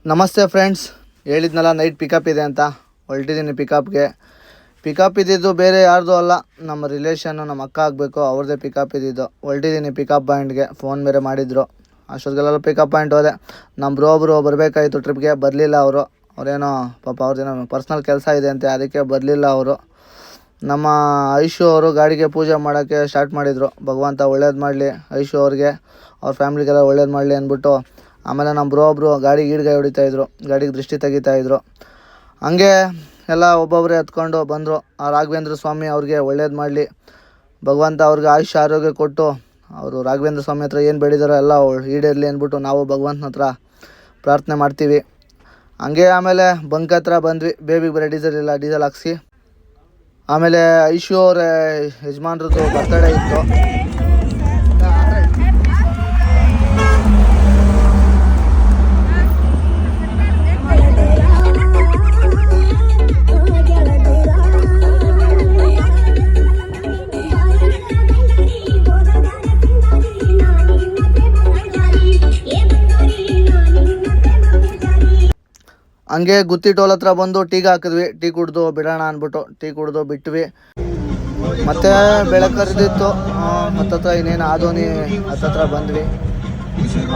ನಮಸ್ತೆ ಫ್ರೆಂಡ್ಸ್, ಹೇಳಿದ್ನಲ್ಲ night pickup ಇದೆ ಅಂತ. ಹೊರಟಿದ್ದೀನಿ ಪಿಕಪ್ಗೆ. ಪಿಕಪ್ ಇದ್ದಿದ್ದು ಬೇರೆ ಯಾರ್ದು ಅಲ್ಲ, ನಮ್ಮ ರಿಲೇಷನ್ನು, ನಮ್ಮ ಅಕ್ಕ ಆಗಬೇಕು, ಅವ್ರದ್ದೇ ಪಿಕಪ್ ಇದ್ದಿದ್ದು. ಹೊರಟಿದ್ದೀನಿ ಪಿಕಪ್ ಪಾಯಿಂಟ್ಗೆ. ಫೋನ್ ಬೇರೆ ಮಾಡಿದ್ರು. ಅಷ್ಟೊತ್ತಿಗೆಲ್ಲ ಪಿಕಪ್ ಪಾಯಿಂಟ್ ಹೋದೆ. ನಮ್ಮ ಬ್ರೋ ಒಬ್ಬರು ಬರಬೇಕಾಯಿತು ಟ್ರಿಪ್ಗೆ, ಬರಲಿಲ್ಲ ಅವರು. ಅವರೇನೋ ಪಾಪ ಅವ್ರದ್ದೇನೋ ಪರ್ಸ್ನಲ್ ಕೆಲಸ ಇದೆ ಅಂತೆ, ಅದಕ್ಕೆ ಬರಲಿಲ್ಲ ಅವರು. ನಮ್ಮ ಐಶು ಅವರು ಗಾಡಿಗೆ ಪೂಜೆ ಮಾಡೋಕ್ಕೆ ಸ್ಟಾರ್ಟ್ ಮಾಡಿದರು. ಭಗವಂತ ಒಳ್ಳೇದು ಮಾಡಲಿ, ಐಶು ಅವ್ರಿಗೆ, ಅವ್ರ ಫ್ಯಾಮ್ಲಿಗೆಲ್ಲ ಒಳ್ಳೇದು ಮಾಡಲಿ ಅಂದ್ಬಿಟ್ಟು. ಆಮೇಲೆ ನಮ್ಮ ಬ್ರೋ ಒಬ್ಬರು ಗಾಡಿಗೆ ಈಡ್ಗಾಯಿ ಹೊಡಿತಾಯಿದ್ರು, ಗಾಡಿಗೆ ದೃಷ್ಟಿ ತೆಗಿತಾಯಿದ್ರು. ಹಂಗೆ ಎಲ್ಲ ಒಬ್ಬೊಬ್ಬರೇ ಹತ್ಕೊಂಡು ಬಂದರು. ಆ ರಾಘವೇಂದ್ರ ಸ್ವಾಮಿ ಅವ್ರಿಗೆ ಒಳ್ಳೇದು ಮಾಡಲಿ, ಭಗವಂತ ಅವ್ರಿಗೆ ಆಯುಷ್ಯ ಆರೋಗ್ಯ ಕೊಟ್ಟು, ಅವರು ರಾಘವೇಂದ್ರ ಸ್ವಾಮಿ ಹತ್ರ ಏನು ಬೇಡಿದಾರೋ ಎಲ್ಲ ಈಡೇರಲಿ ಅಂದ್ಬಿಟ್ಟು ನಾವು ಭಗವಂತನ ಹತ್ರ ಪ್ರಾರ್ಥನೆ ಮಾಡ್ತೀವಿ. ಹಂಗೆ ಆಮೇಲೆ ಬಂಕ್ ಹತ್ರ ಬಂದ್ವಿ. ಬೇಬಿಗೆ ಬರೀ ಡೀಸೆಲ್ ಹಾಕ್ಸಿ. ಆಮೇಲೆ ಐಶು ಅವರ ಯಜಮಾನ್ರದ್ದು ಬರ್ತಡೇ ಇತ್ತು. ಹಂಗೆ ಗುತ್ತಿ ಟೋಲ್ ಹತ್ರ ಬಂದು ಟೀಗೆ ಹಾಕಿದ್ವಿ. ಟೀ ಕುಡ್ದು ಬಿಡೋಣ ಅಂದ್ಬಿಟ್ಟು ಟೀ ಕುಡ್ದು ಬಿಟ್ವಿ. ಮತ್ತೆ ಬೆಳಗ್ಗೆ ಕರೆದಿತ್ತು. ಹತ್ತತ್ರ ಇನ್ನೇನು ಆದೋನಿ ಹತ್ತತ್ರ ಬಂದ್ವಿ.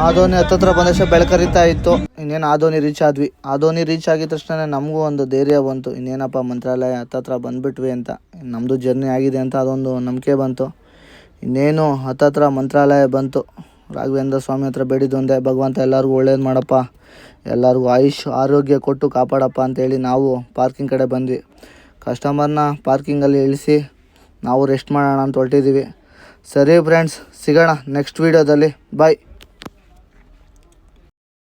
ಆದೋನಿ ಹತ್ತತ್ರ ಬಂದಷ್ಟು ಬೆಳಗ್ಗೆ ಕರೀತಾ ಇತ್ತು. ಇನ್ನೇನು ಆದೋನಿ ರೀಚ್ ಆದ್ವಿ. ಆದೋನಿ ರೀಚ್ ಆಗಿದ ತಕ್ಷಣ ನಮಗೂ ಒಂದು ಧೈರ್ಯ ಬಂತು, ಇನ್ನೇನಪ್ಪ ಮಂತ್ರಾಲಯ ಹತ್ತತ್ರ ಬಂದುಬಿಟ್ವಿ ಅಂತ, ನಮ್ಮದು ಜರ್ನಿ ಆಗಿದೆ ಅಂತ ಅದೊಂದು ನಂಬಿಕೆ ಬಂತು. ಇನ್ನೇನು ಹತ್ತತ್ರ ಮಂತ್ರಾಲಯ ಬಂತು. ರಾಘವೇಂದ್ರ ಸ್ವಾಮಿ ಹತ್ರ ಬೇಡಿದ್ದೊಂದೇ, ಭಗವಂತ ಎಲ್ಲರಿಗೂ ಒಳ್ಳೇದು ಮಾಡಪ್ಪ, ಎಲ್ಲರಿಗೂ ಆಯುಷ್ ಆರೋಗ್ಯ ಕೊಟ್ಟು ಕಾಪಾಡಪ್ಪ ಅಂತೇಳಿ ನಾವು ಪಾರ್ಕಿಂಗ್ ಕಡೆ ಬಂದ್ವಿ. ಕಸ್ಟಮರ್ನ ಪಾರ್ಕಿಂಗಲ್ಲಿ ಇಳಿಸಿ ನಾವು ರೆಸ್ಟ್ ಮಾಡೋಣ ಅಂತ ಹೊರಟಿದ್ದೀವಿ. ಸರಿ ಫ್ರೆಂಡ್ಸ್, ಸಿಗೋಣ ನೆಕ್ಸ್ಟ್ ವೀಡಿಯೋದಲ್ಲಿ. ಬಾಯ್.